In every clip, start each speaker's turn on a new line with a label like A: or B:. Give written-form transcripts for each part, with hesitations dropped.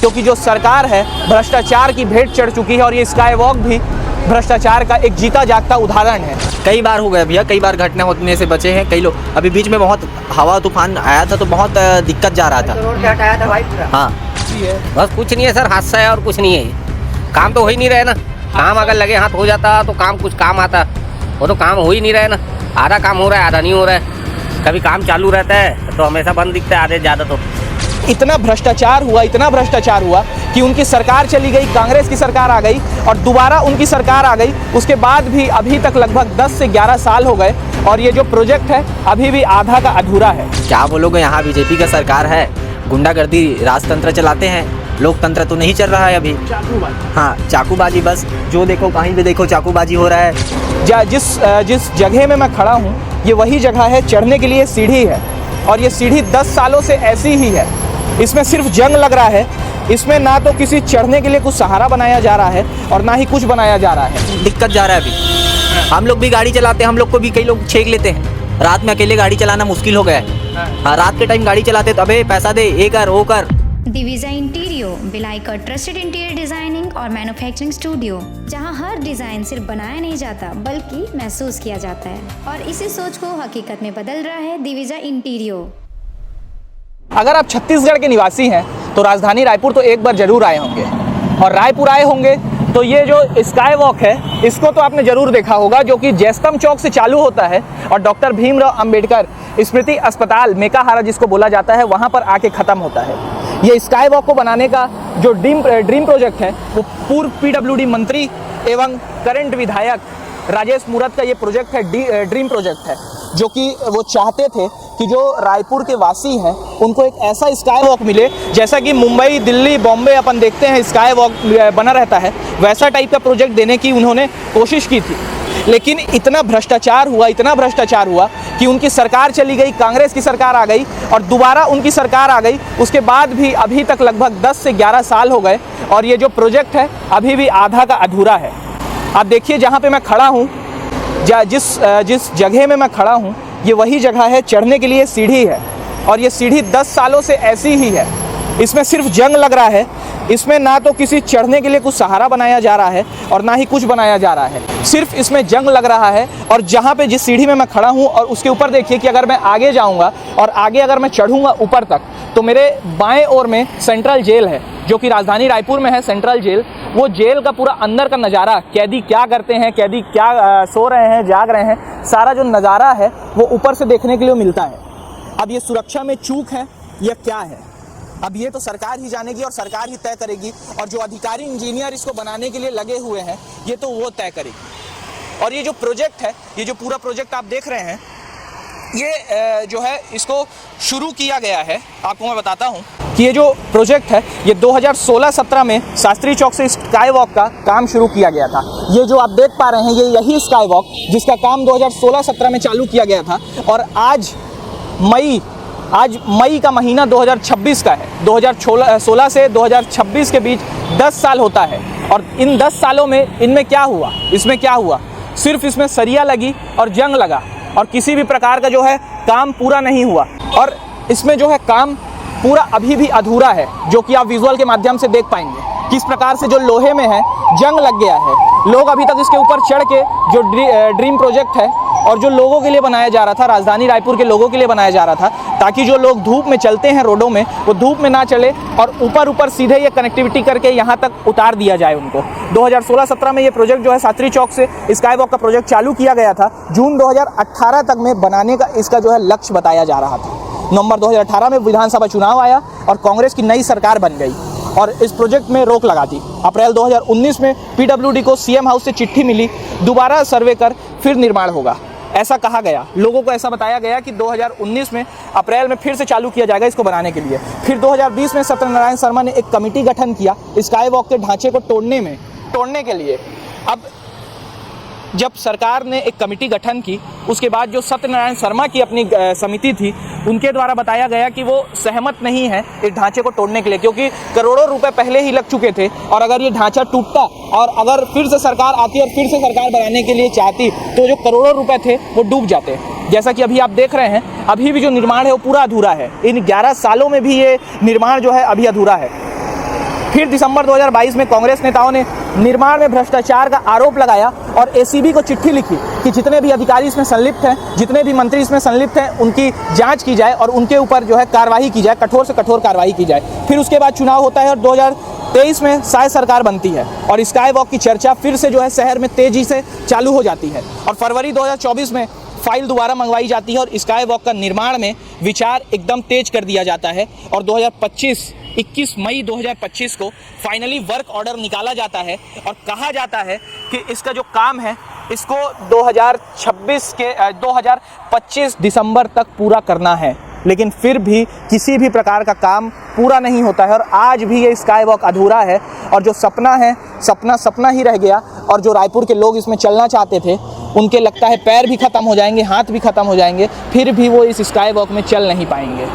A: क्योंकि जो सरकार है भ्रष्टाचार की भेंट चढ़ चुकी है और ये स्काई वॉक भी भ्रष्टाचार का एक जीता जागता उदाहरण है।
B: कई बार हो गया भैया, कई बार घटना होने से बचे हैं कई लोग। अभी बीच में बहुत हवा तूफान आया था तो बहुत दिक्कत जा रहा था।
C: रोड पे हटाया था भाई पूरा।
B: हाँ
D: बस कुछ नहीं है सर, हादसा है और कुछ नहीं है। काम तो हो ही नहीं रहे ना। काम अगर लगे हाथ हो जाता तो काम कुछ काम आता, वो तो काम हो ही नहीं रहे ना। आधा काम हो रहा है, आधा नहीं हो रहा है। कभी काम चालू रहता है तो हमेशा बंद दिखता है, आधे ज़्यादा तो।
A: इतना भ्रष्टाचार हुआ कि उनकी सरकार चली गई, कांग्रेस की सरकार आ गई और दोबारा उनकी सरकार आ गई। उसके बाद भी अभी तक लगभग 10 से 11 साल हो गए और ये जो प्रोजेक्ट है अभी भी आधा का अधूरा है।
B: क्या बोलोगे, यहाँ बीजेपी का सरकार है, गुंडागर्दी राजतंत्र चलाते हैं, लोकतंत्र तो नहीं चल रहा है अभी। हाँ, चाकूबाजी, बस जो देखो कहीं भी देखो चाकूबाजी हो रहा है।
A: जिस जगह में मैं खड़ा हूँ ये वही जगह है, चढ़ने के लिए सीढ़ी है और ये सीढ़ी 10 सालों से ऐसी ही है। इसमें सिर्फ जंग लग रहा है, इसमें ना तो किसी चढ़ने के लिए कुछ सहारा बनाया जा रहा है और ना ही कुछ बनाया जा रहा है।
B: दिक्कत जा रहा है अभी। हम लोग भी गाड़ी चलाते हैं, हम लोग को भी कई लोग छेक लेते हैं। रात में अकेले गाड़ी चलाना मुश्किल हो गया है। हाँ, रात के टाइम गाड़ी चलाते तो अबे पैसा दे, ये कर वो कर।
E: दिविजा इंटीरियो भिलाई का ट्रस्टेड इंटीरियर डिजाइनिंग और मैन्युफैक्चरिंग स्टूडियो, जहां हर डिजाइन सिर्फ बनाया नहीं जाता बल्कि महसूस किया जाता है और इसी सोच को हकीकत में बदल रहा है दिविजा इंटीरियो।
A: अगर आप छत्तीसगढ़ के निवासी हैं तो राजधानी रायपुर तो एक बार जरूर आए होंगे और रायपुर आए होंगे तो ये जो स्काई वॉक है इसको तो आपने जरूर देखा होगा, जो कि जयस्तंभ चौक से चालू होता है और डॉक्टर भीमराव अंबेडकर स्मृति अस्पताल मेकाहारा जिसको बोला जाता है वहाँ पर आके ख़त्म होता है। ये स्काई वॉक को बनाने का जो ड्रीम प्रोजेक्ट है वो पूर्व पीडब्ल्यूडी मंत्री एवं करंट विधायक राजेश मूरत का ये प्रोजेक्ट है, ड्रीम प्रोजेक्ट है, जो कि वो चाहते थे कि जो रायपुर के वासी हैं उनको एक ऐसा स्काई वॉक मिले जैसा कि मुंबई, दिल्ली, बॉम्बे अपन देखते हैं स्काई वॉक बना रहता है, वैसा टाइप का प्रोजेक्ट देने की उन्होंने कोशिश की थी। लेकिन इतना भ्रष्टाचार हुआ कि उनकी सरकार चली गई, कांग्रेस की सरकार आ गई और दोबारा उनकी सरकार आ गई। उसके बाद भी अभी तक लगभग 10 से 11 साल हो गए और ये जो प्रोजेक्ट है अभी भी आधा का अधूरा है। आप देखिए जहाँ पे मैं खड़ा हूँ, जिस जगह में मैं खड़ा हूँ ये वही जगह है, चढ़ने के लिए सीढ़ी है और ये सीढ़ी 10 सालों से ऐसी ही है। इसमें सिर्फ जंग लग रहा है, इसमें ना तो किसी चढ़ने के लिए कुछ सहारा बनाया जा रहा है और ना ही कुछ बनाया जा रहा है। सिर्फ इसमें जंग लग रहा है और जहाँ पे जिस सीढ़ी में मैं खड़ा हूँ और उसके ऊपर देखिए कि अगर मैं आगे जाऊँगा और आगे अगर मैं चढ़ूँगा ऊपर तक तो मेरे बाएं ओर में सेंट्रल जेल है, जो कि राजधानी रायपुर में है सेंट्रल जेल। वो जेल का पूरा अंदर का नज़ारा, कैदी क्या करते हैं, कैदी क्या सो रहे हैं, जाग रहे हैं, सारा जो नज़ारा है वो ऊपर से देखने के लिए मिलता है। अब ये सुरक्षा में चूक है या क्या है, अब ये तो सरकार ही जानेगी और सरकार ही तय करेगी और जो अधिकारी इंजीनियर इसको बनाने के लिए लगे हुए हैं ये तो वो तय करेगी। और ये जो प्रोजेक्ट है, ये जो पूरा प्रोजेक्ट आप देख रहे हैं, ये जो है इसको शुरू किया गया है। आपको मैं बताता हूँ कि ये जो प्रोजेक्ट है ये 2016-17 में शास्त्री चौक से स्काई वॉक का काम शुरू किया गया था। ये जो आप देख पा रहे हैं ये यही स्काई वॉक जिसका काम 2016-17 में चालू किया गया था और आज मई का महीना 2026 का है। 2016 से 2026 के बीच 10 साल होता है और इन 10 सालों में इनमें क्या हुआ, इसमें क्या हुआ, सिर्फ इसमें सरिया लगी और जंग लगा और किसी भी प्रकार का जो है काम पूरा नहीं हुआ और इसमें जो है काम पूरा अभी भी अधूरा है, जो कि आप विजुअल के माध्यम से देख पाएंगे किस प्रकार से जो लोहे में है जंग लग गया है। लोग अभी तक इसके ऊपर चढ़ के जो ड्रीम प्रोजेक्ट है और जो लोगों के लिए बनाया जा रहा था, राजधानी रायपुर के लोगों के लिए बनाया जा रहा था, ताकि जो लोग धूप में चलते हैं रोडों में वो धूप में ना चले और ऊपर सीधे ये कनेक्टिविटी करके यहाँ तक उतार दिया जाए उनको। 2016-17 में ये प्रोजेक्ट जो है शास्त्री चौक से स्काई वॉक का प्रोजेक्ट चालू किया गया था। जून 2018 तक में बनाने का इसका जो है लक्ष्य बताया जा रहा था। नवंबर 2018 में विधानसभा चुनाव आया और कांग्रेस की नई सरकार बन गई और इस प्रोजेक्ट में रोक लगा दी। अप्रैल 2019 में पीडब्ल्यूडी को सीएम हाउस से चिट्ठी मिली, दोबारा सर्वे कर फिर निर्माण होगा, ऐसा कहा गया। लोगों को ऐसा बताया गया कि 2019 में अप्रैल में फिर से चालू किया जाएगा इसको बनाने के लिए। फिर 2020 में सत्यनारायण शर्मा ने एक कमेटी गठन किया स्काई वॉक के ढांचे को तोड़ने के लिए। अब जब सरकार ने एक कमेटी गठन की उसके बाद जो सत्यनारायण शर्मा की अपनी समिति थी उनके द्वारा बताया गया कि वो सहमत नहीं है इस ढांचे को तोड़ने के लिए, क्योंकि करोड़ों रुपए पहले ही लग चुके थे और अगर ये ढांचा टूटता और अगर फिर से सरकार आती और फिर से सरकार बनाने के लिए चाहती तो जो करोड़ों रुपए थे वो डूब जाते। जैसा कि अभी आप देख रहे हैं अभी भी जो निर्माण है वो पूरा अधूरा है। इन 11 सालों में भी ये निर्माण जो है अभी अधूरा है। फिर दिसंबर 2022 में कांग्रेस नेताओं ने निर्माण में भ्रष्टाचार का आरोप लगाया और एसीबी को चिट्ठी लिखी कि जितने भी अधिकारी इसमें संलिप्त हैं, जितने भी मंत्री इसमें संलिप्त हैं, उनकी जांच की जाए और उनके ऊपर जो है कार्रवाई की जाए, कठोर से कठोर कार्रवाई की जाए। फिर उसके बाद चुनाव होता है और 2023 में शायद सरकार बनती है और स्काई वॉक की चर्चा फिर से जो है शहर में तेजी से चालू हो जाती है और फरवरी 2024 में फाइल दोबारा मंगवाई जाती है और स्काई वॉक का निर्माण में विचार एकदम तेज कर दिया जाता है और 21 मई 2025 को फाइनली वर्क ऑर्डर निकाला जाता है और कहा जाता है कि इसका जो काम है इसको 2025 दिसंबर तक पूरा करना है, लेकिन फिर भी किसी भी प्रकार का काम पूरा नहीं होता है और आज भी ये स्काई वॉक अधूरा है और जो सपना है सपना ही रह गया और जो रायपुर के लोग इसमें चलना चाहते थे उनके लगता है पैर भी ख़त्म हो जाएंगे, हाथ भी ख़त्म हो जाएंगे, फिर भी वो इस स्काई वॉक में चल नहीं पाएंगे।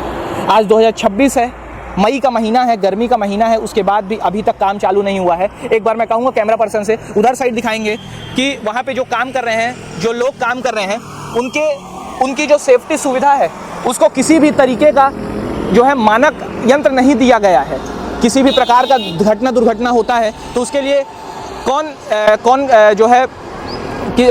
A: आज 2026 है, मई का महीना है, गर्मी का महीना है, उसके बाद भी अभी तक काम चालू नहीं हुआ है। एक बार मैं कहूँगा कैमरा पर्सन से उधर साइड दिखाएंगे कि वहाँ पे जो काम कर रहे हैं, जो लोग काम कर रहे हैं, उनकी जो सेफ्टी सुविधा है उसको किसी भी तरीके का जो है मानक यंत्र नहीं दिया गया है। किसी भी प्रकार का दुर्घटना होता है तो उसके लिए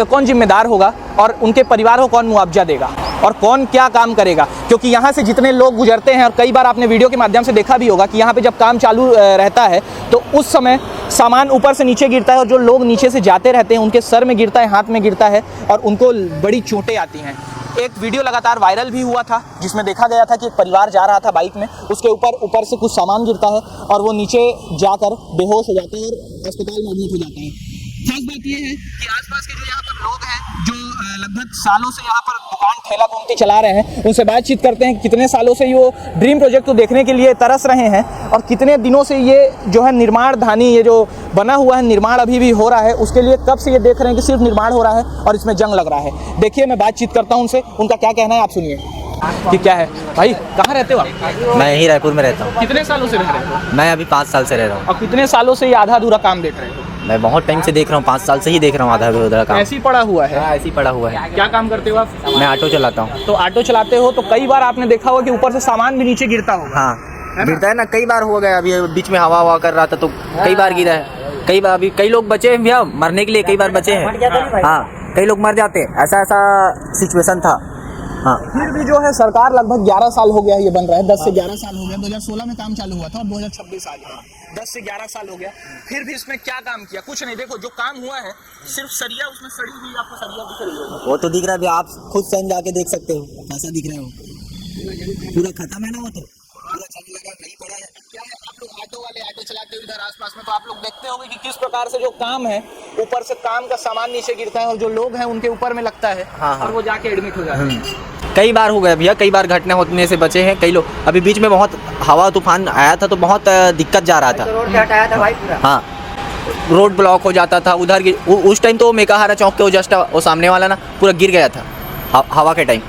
A: कौन जिम्मेदार होगा और उनके परिवार को कौन मुआवजा देगा और कौन क्या काम करेगा, क्योंकि यहाँ से जितने लोग गुजरते हैं और कई बार आपने वीडियो के माध्यम से देखा भी होगा कि यहाँ पे जब काम चालू रहता है तो उस समय सामान ऊपर से नीचे गिरता है और जो लोग नीचे से जाते रहते हैं उनके सर में गिरता है, हाथ में गिरता है और उनको बड़ी चोटें आती हैं। एक वीडियो लगातार वायरल भी हुआ था जिसमें देखा गया था कि एक परिवार जा रहा था बाइक में, उसके ऊपर से कुछ सामान गिरता है और वो नीचे जाकर बेहोश हो जाते हैं और अस्पताल में एडमिट हो जाते हैं। खास बात ये है कि आसपास के जो यहाँ पर लोग हैं जो लगभग सालों से यहाँ पर दुकान ठेला घूमती चला रहे हैं, उनसे बातचीत करते हैं कितने सालों से ये ड्रीम प्रोजेक्ट को देखने के लिए तरस रहे हैं और कितने दिनों से ये जो है निर्माण धानी, ये जो बना हुआ है निर्माण अभी भी हो रहा है, उसके लिए कब से ये देख रहे हैं कि सिर्फ निर्माण हो रहा है और इसमें जंग लग रहा है। देखिए मैं बातचीत करता हूँ उनसे, उनका क्या कहना है आप सुनिए कि क्या है। भाई कहाँ रहते हो आप?
B: मैं यहीं रायपुर में रहता हूँ।
A: कितने सालों से रह रहे हो?
B: मैं अभी 5 साल से रह रहा हूँ।
A: और कितने सालों से ये आधा अधूरा काम देख रहे हो?
B: मैं बहुत टाइम से देख रहा हूँ, 5 साल से ही देख रहा हूँ आधा अधूरा काम।
A: ऐसे ही पड़ा हुआ है?
B: हाँ, ऐसे ही पड़ा हुआ है।
A: क्या काम करते हो आप?
B: मैं ऑटो चलाता हूँ।
A: तो ऑटो चलाते हो तो कई बार आपने देखा होगा कि ऊपर से सामान भी नीचे गिरता होगा।
B: हाँ गिरता है ना, कई बार हो गया। अभी बीच में हवा कर रहा था तो कई बार गिरा है। कई बार अभी कई लोग बचे हैं भैया मरने के लिए, कई बार बचे हैं। हाँ कई लोग मर जाते हैं, ऐसा सिचुएशन था। हाँ
A: फिर भी जो है सरकार लगभग 11 साल हो गया ये बन रहा है, 10 से 11 साल हो गया। 2016 में काम चालू हुआ था और 2026 आ गया, 10 से 11 साल हो गया। फिर भी इसमें क्या काम किया? कुछ नहीं। देखो जो काम हुआ है सिर्फ सरिया उसमें सड़ी हुई, आपको सरिया दिख रही होगी।
B: वो तो दिख रहा है भैया, आप खुद स्वयं जाके देख सकते हो कैसा दिख रहा है। वो पूरा खत्म है ना, वो तो पूरा जंग लगा नहीं पड़ा है।
A: क्या है, आप लोग ऑटो वाले ऑटो चलाते हो इधर आसपास में, तो आप लोग देखते होंगे कि किस प्रकार से जो काम है ऊपर से काम का सामान नीचे गिरता है और जो लोग हैं उनके ऊपर में लगता है।
B: हाँ।
A: और वो जाके एडमिट हो जाते हैं।
B: कई बार हो गया भैया, कई बार घटना होने से बचे हैं कई लोग। अभी बीच में बहुत हवा तूफान आया था तो बहुत दिक्कत जा रहा था।
D: रोड पे हटाया था भाई पूरा।
B: हाँ रोड ब्लॉक हो जाता था उधर। उस टाइम तो मेकाहारा चौक के वो जस्ट वो सामने वाला ना पूरा गिर गया था हवा के टाइम।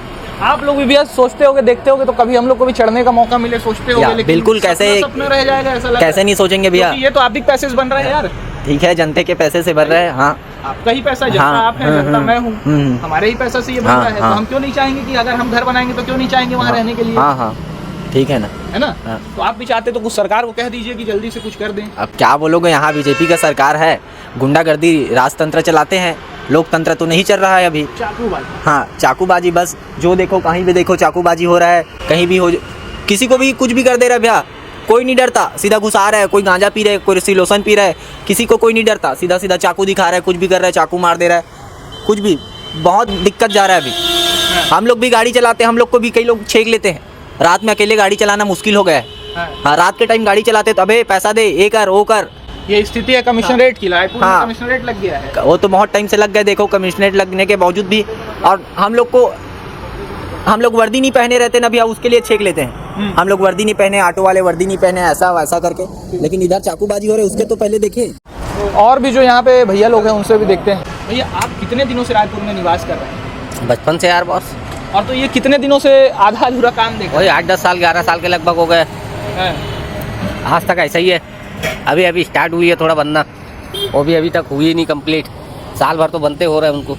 A: आप लोग भी भैया सोचते होगे, देखते होगे तो कभी हम लोग को भी चढ़ने का मौका मिले सोचते होगे, लेकिन
B: बिल्कुल कैसे
A: सपना रह जाएगा ऐसा लगता है।
B: कैसे नहीं सोचेंगे भैया,
A: ये तो आप भी पैसे से बन रहा है यार।
B: ठीक है जनता के पैसे से भर रहे हैं। हाँ
A: आपका ही पैसा, जनता
B: हाँ,
A: आप हैं, जनता मैं हूँ, हमारे ही पैसा से ये बन रहा है। तो हम क्यों नहीं चाहेंगे कि अगर हम घर बनाएंगे तो क्यों नहीं चाहेंगे वहाँ रहने के लिए?
B: हाँ ठीक है ना,
A: है ना। तो आप भी चाहते तो कुछ सरकार को कह दीजिए कि जल्दी से कुछ कर दें।
B: अब क्या बोलोगे, यहाँ बीजेपी का सरकार है, गुंडागर्दी राजतंत्र चलाते हैं, लोकतंत्र तो नहीं चल रहा है अभी।
A: चाकूबाजी।
B: हाँ चाकूबाजी, बस जो देखो कहीं भी देखो चाकूबाजी हो रहा है। कहीं भी हो किसी को भी कुछ भी कर दे रहा है भैया, कोई नहीं डरता। सीधा घुसा रहा है, कोई गांजा पी रहा है, कोई सिलोसन पी रहा है, किसी को कोई नहीं डरता। सीधा चाकू दिखा रहा है, कुछ भी कर रहा है, चाकू मार दे रहा है, कुछ भी। बहुत दिक्कत जा रहा है अभी। हम लोग भी गाड़ी चलाते हैं, हम लोग को भी कई लोग छेक लेते हैं। रात में अकेले गाड़ी चलाना मुश्किल हो गया है। हाँ रात के टाइम गाड़ी चलाते तो अबे पैसा दे, ये कर वो कर।
A: ये स्थिति है कमिश्नरेट की, रायपुर में कमिश्नरेट लग गया है।
B: वो तो बहुत टाइम से लग गए, देखो कमिश्नरेट लगने के बावजूद भी। और हम लोग वर्दी नहीं पहने रहते ना भैया, उसके लिए छेक लेते हैं। हम लोग वर्दी नहीं पहने, ऑटो वाले वर्दी नहीं पहने, ऐसा वैसा करके। लेकिन इधर चाकूबाजी हो रही है, उसके तो पहले देखे।
A: और भी जो यहाँ पे भैया लोग हैं उनसे भी देखते हैं। भैया आप कितने दिनों से रायपुर में निवास कर रहे हैं?
D: बचपन से यार बॉस।
A: और तो ये कितने दिनों से आधा अधूरा काम देख रहे
D: वही 8-10 साल 11 साल के लगभग हो गए।
A: हैं?
D: आज तक ऐसा ही है। अभी स्टार्ट हुई है थोड़ा बनना, वो भी अभी तक हुई नहीं कंप्लीट। साल भर तो बनते हो रहे हैं उनको।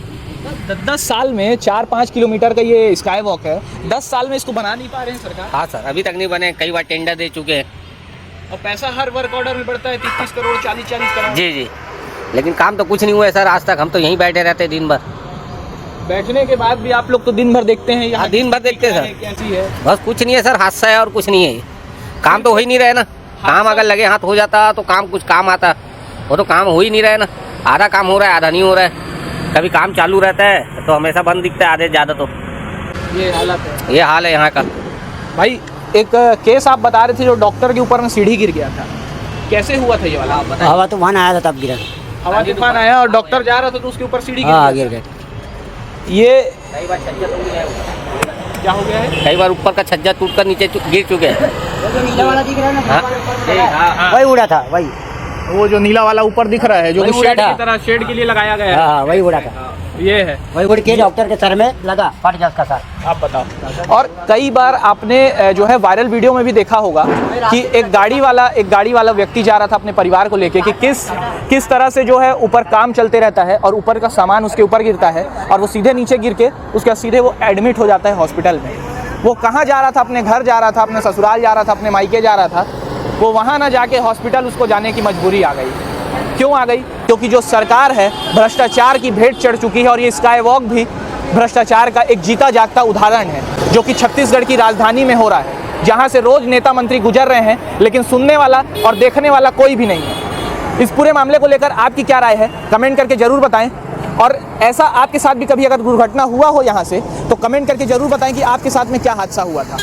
A: 10 साल में 4-5 किलोमीटर का ये स्काई वॉक है, 10 साल में इसको बना नहीं पा रहे हैं सरकार।
D: हाँ सर, अभी तक नहीं बने। कई बार टेंडर दे चुके हैं,
A: और पैसा हर वर्क ऑर्डर में बढ़ता है 33 करोड़ 40 करोड़।
D: जी जी, लेकिन काम तो कुछ नहीं हुआ है सर आज तक। हम तो यहीं बैठे रहते दिन भर।
A: बैठने के बाद भी आप लोग तो दिन भर देखते हैं यहाँ
D: हाँ, दिन भर देखते हैं
A: क्या
D: सर।
A: है, कैसी है।
D: बस कुछ नहीं है सर, हादसा है और कुछ नहीं है। काम तो हो ही नहीं रहा है ना। काम अगर लगे हाथ हो जाता तो काम कुछ काम आता। वो तो काम हो ही नहीं रहा है ना। आधा काम हो रहा है, आधा नहीं हो रहा है। कभी काम चालू रहता है तो हमेशा बंद दिखता है, आधे ज़्यादा तो
A: ये हालत है
D: ये हाल है यहाँ का।
A: भाई। एक केस आप बता रहे थे जो डॉक्टर के ऊपर में सीढ़ी गिर गया था, कैसे हुआ था ये वाला? आप बताइए।
C: हवा तूफान आया था तब गिरा।
A: हवा तूफान आया और डॉक्टर जा रहा था तो उसके ऊपर सीढ़ी
C: हाँ
A: गिर
C: गिर
A: गई।
C: गए।
A: ये
D: कई बार छज्जा टूट गया है।
A: क्या हो गया है?
D: कई बार ऊपर का छज्जा टूटकर नीचे गिर चुके हैं।
C: नीला वाला दिख रहा है ना,
D: हाँ,
C: वही उड़ा था वही।
A: वो जो नीला वाला ऊपर दिख रहा है जो कि
C: वही उड़ा
A: शेड
C: था।
A: की तरह शेड के लिए लगाया गया
C: हाँ वही उड़ा था।
A: है, ये है।
C: वही उड़ के डॉक्टर के सर में लगा, फट गया उसका सर।
A: आप बताओ। और कई बार आपने जो है वायरल वीडियो में भी देखा होगा कि एक गाड़ी वाला व्यक्ति जा रहा था अपने परिवार को लेके कि किस तरह से जो है ऊपर काम चलते रहता है और ऊपर का सामान उसके ऊपर गिरता है और वो सीधे नीचे गिर के उसके बाद सीधे वो एडमिट हो जाता है हॉस्पिटल में। वो कहाँ जा रहा था? अपने घर जा रहा था, अपने ससुराल जा रहा था, अपने मायके जा रहा था। वो वहाँ ना जाके हॉस्पिटल उसको जाने की मजबूरी आ गई। क्यों आ गई? क्योंकि जो सरकार है भ्रष्टाचार की भेंट चढ़ चुकी है और ये स्काई वॉक भी भ्रष्टाचार का एक जीता जागता उदाहरण है जो कि छत्तीसगढ़ की राजधानी में हो रहा है, जहां से रोज नेता मंत्री गुजर रहे हैं लेकिन सुनने वाला और देखने वाला कोई भी नहीं है। इस पूरे मामले को लेकर आपकी क्या राय है कमेंट करके जरूर बताएं। और ऐसा आपके साथ भी कभी अगर दुर्घटना हुआ हो यहाँ से तो कमेंट करके जरूर बताएं कि आपके साथ में क्या हादसा हुआ था।